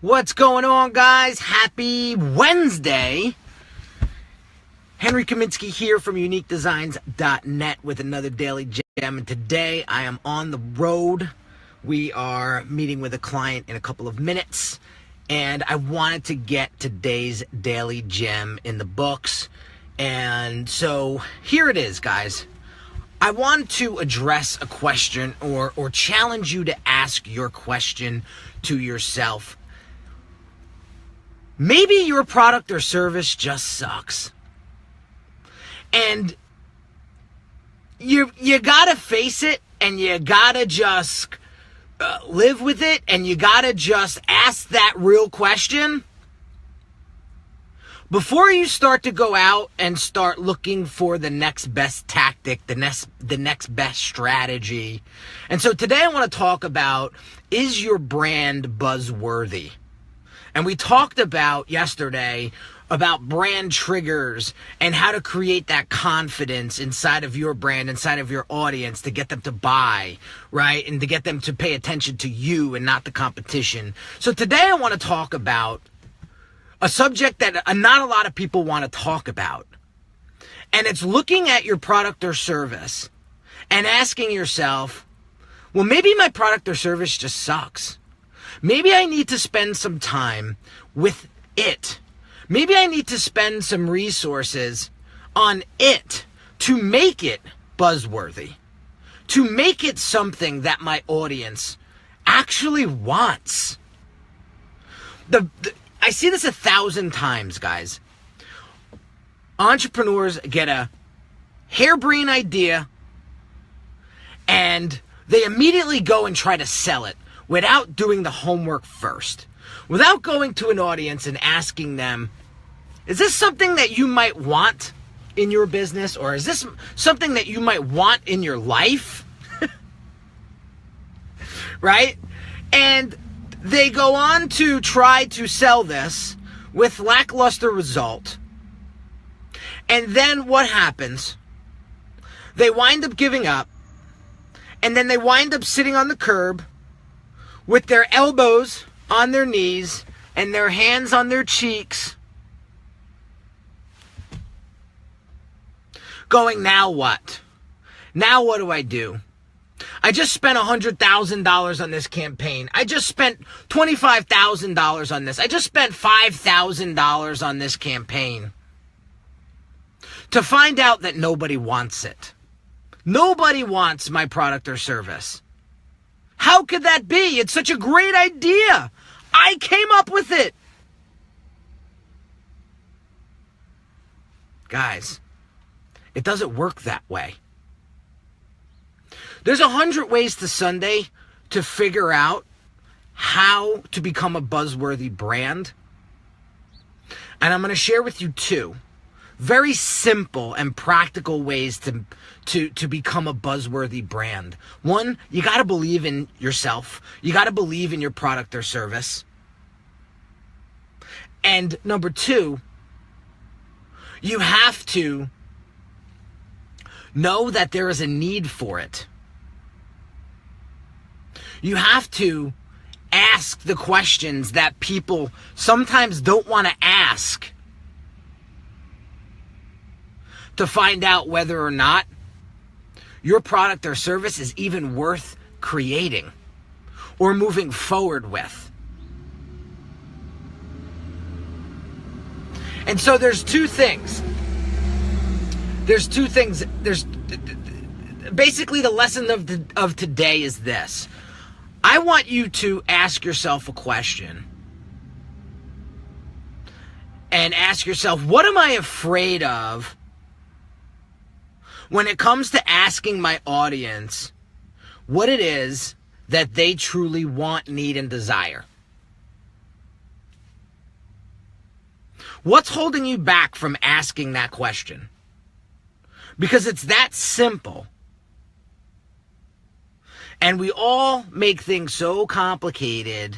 What's going on, guys? Happy Wednesday. Henry Kaminski here from UniqueDesigns.net with another daily gem. And today I am on the road. We are meeting with a client in a couple of minutes. And I wanted to get today's daily gem in the books. And so here it is, guys. I want to address a question or challenge you to ask your question to yourself. Maybe your product or service just sucks. And you gotta face it, and you gotta just live with it, and you gotta just ask that real question before you start to go out and start looking for the next best tactic, the next best strategy. And so today I want to talk about, is your brand buzzworthy? And we talked about yesterday about brand triggers and how to create that confidence inside of your brand, inside of your audience, to get them to buy, right? And to get them to pay attention to you and not the competition. So today I want to talk about a subject that not a lot of people want to talk about. And it's looking at your product or service and asking yourself, well, maybe my product or service just sucks. Maybe I need to spend some time with it. Maybe I need to spend some resources on it to make it buzzworthy, to make it something that my audience actually wants. I see this 1,000 times, guys. Entrepreneurs get a harebrained idea and they immediately go and try to sell it without doing the homework first, without going to an audience and asking them, is this something that you might want in your business, or is this something that you might want in your life? Right? And they go on to try to sell this with lackluster result. And then what happens? They wind up giving up, and then they wind up sitting on the curb with their elbows on their knees and their hands on their cheeks, going, now what? Now what do I do? I just spent $100,000 on this campaign. I just spent $25,000 on this. I just spent $5,000 on this campaign. To find out that nobody wants it. Nobody wants my product or service. How could that be? It's such a great idea. I came up with it. Guys, it doesn't work that way. There's 100 ways to Sunday to figure out how to become a buzzworthy brand. And I'm going to share with you 2 very simple and practical ways to become a buzzworthy brand. 1, you got to believe in yourself. You got to believe in your product or service. And number 2, you have to know that there is a need for it. You have to ask the questions that people sometimes don't want to ask to find out whether or not your product or service is even worth creating or moving forward with. And so there's 2 things. There's basically the lesson of today is this. I want you to ask yourself a question and ask yourself, what am I afraid of when it comes to asking my audience what it is that they truly want, need, and desire? What's holding you back from asking that question? Because it's that simple. And we all make things so complicated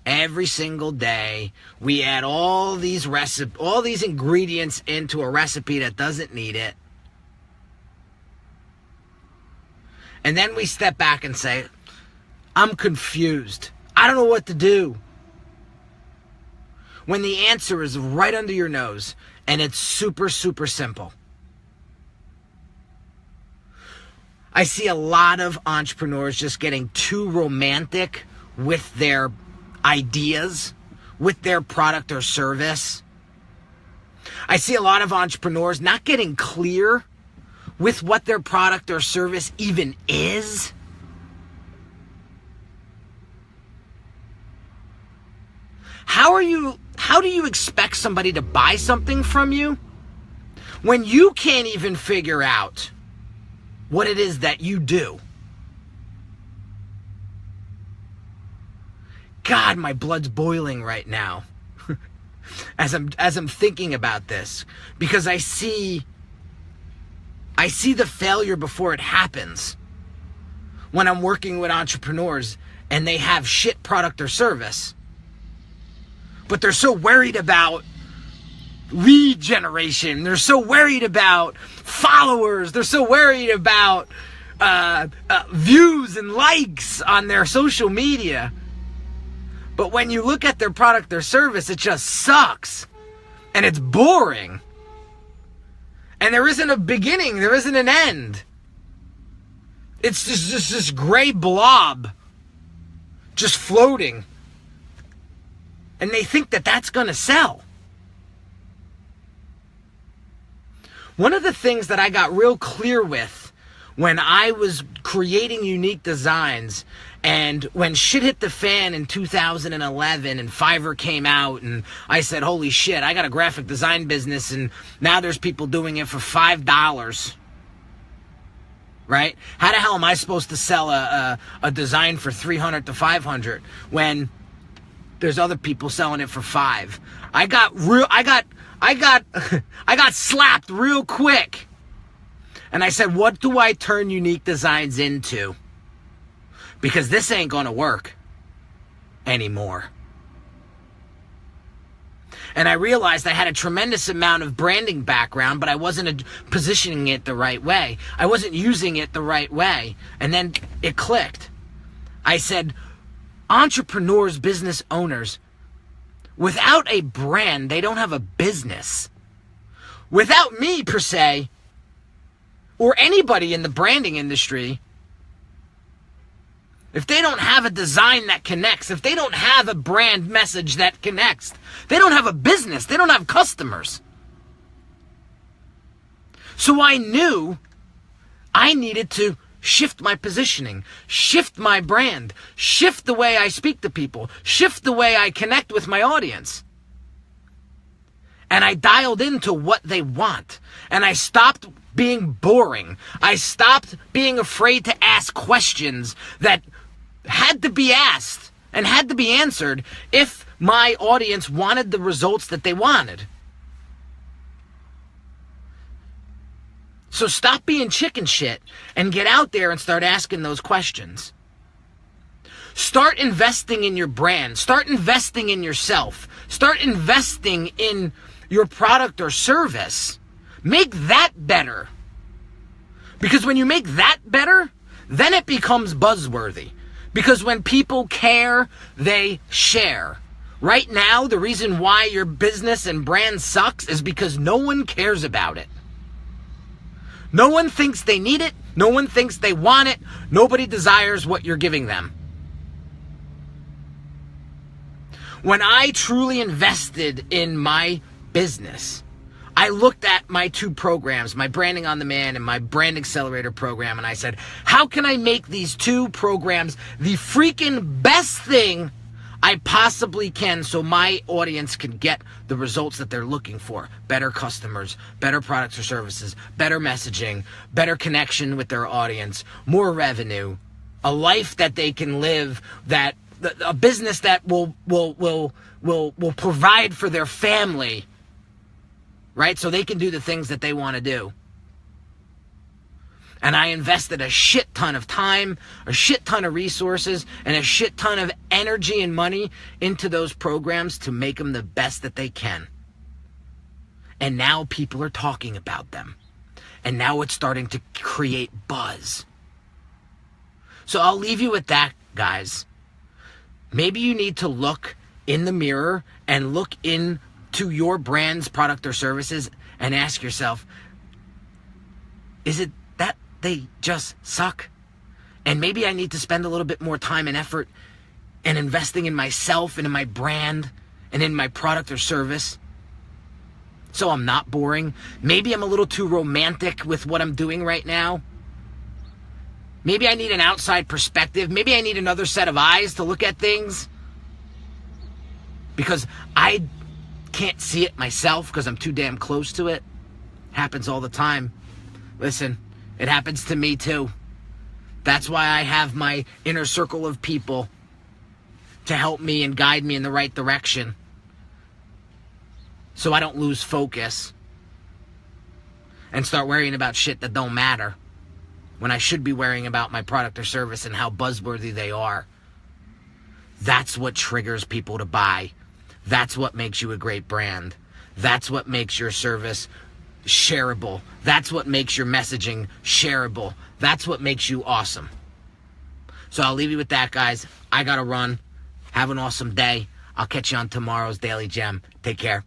every single day. We add all these ingredients into a recipe that doesn't need it. And then we step back and say, I'm confused. I don't know what to do. when the answer is right under your nose and it's super, super simple? I see a lot of entrepreneurs just getting too romantic with their ideas, with their product or service. I see a lot of entrepreneurs not getting clear with what their product or service even is. How do you expect somebody to buy something from you when you can't even figure out what it is that you do? God, my blood's boiling right now as I'm thinking about this, because I see the failure before it happens when I'm working with entrepreneurs and they have shit product or service, but they're so worried about lead generation, they're so worried about followers, they're so worried about views and likes on their social media. But when you look at their product or service, it just sucks. And it's boring. And there isn't a beginning, there isn't an end. It's just this gray blob just floating. And they think that that's going to sell. One of the things that I got real clear with when I was creating Unique Designz, and when shit hit the fan in 2011 and Fiverr came out and I said, holy shit, I got a graphic design business and now there's people doing it for $5. Right? How the hell am I supposed to sell a design for $300 to $500 when there's other people selling it for $5? I got slapped real quick. And I said, what do I turn Unique Designz into? Because this ain't gonna work anymore. And I realized I had a tremendous amount of branding background, but I wasn't positioning it the right way. I wasn't using it the right way. And then it clicked. I said, entrepreneurs, business owners, without a brand, they don't have a business. Without me, per se, or anybody in the branding industry, if they don't have a design that connects, if they don't have a brand message that connects, they don't have a business, they don't have customers. So I knew I needed to shift my positioning, shift my brand, shift the way I speak to people, shift the way I connect with my audience. And I dialed into what they want. And I stopped being boring. I stopped being afraid to ask questions that had to be asked and had to be answered if my audience wanted the results that they wanted. So stop being chicken shit and get out there and start asking those questions. Start investing in your brand. Start investing in yourself. Start investing in your product or service. Make that better. Because when you make that better, then it becomes buzzworthy. Because when people care, they share. Right now, the reason why your business and brand sucks is because no one cares about it. No one thinks they need it. No one thinks they want it. Nobody desires what you're giving them. When I truly invested in my business, I looked at my two programs, my Branding on Demand and my Brand Accelerator program, and I said, how can I make these two programs the freaking best thing I possibly can so my audience can get the results that they're looking for? Better customers, better products or services, better messaging, better connection with their audience, more revenue, a life that they can live, that a business that will provide for their family, right? So they can do the things that they want to do. And I invested a shit ton of time, a shit ton of resources, and a shit ton of energy and money into those programs to make them the best that they can. And now people are talking about them. And now it's starting to create buzz. So I'll leave you with that, guys. Maybe you need to look in the mirror and look into your brand's product or services and ask yourself, is it that they just suck? And maybe I need to spend a little bit more time and effort and investing in myself and in my brand and in my product or service so I'm not boring. Maybe I'm a little too romantic with what I'm doing right now. Maybe I need an outside perspective. Maybe I need another set of eyes to look at things because I can't see it myself because I'm too damn close to it. Happens all the time. Listen, it happens to me too. That's why I have my inner circle of people to help me and guide me in the right direction so I don't lose focus and start worrying about shit that don't matter when I should be worrying about my product or service and how buzzworthy they are. That's what triggers people to buy. That's what makes you a great brand. That's what makes your service shareable. That's what makes your messaging shareable. That's what makes you awesome. So I'll leave you with that, guys. I gotta run. Have an awesome day. I'll catch you on tomorrow's Daily Gem. Take care.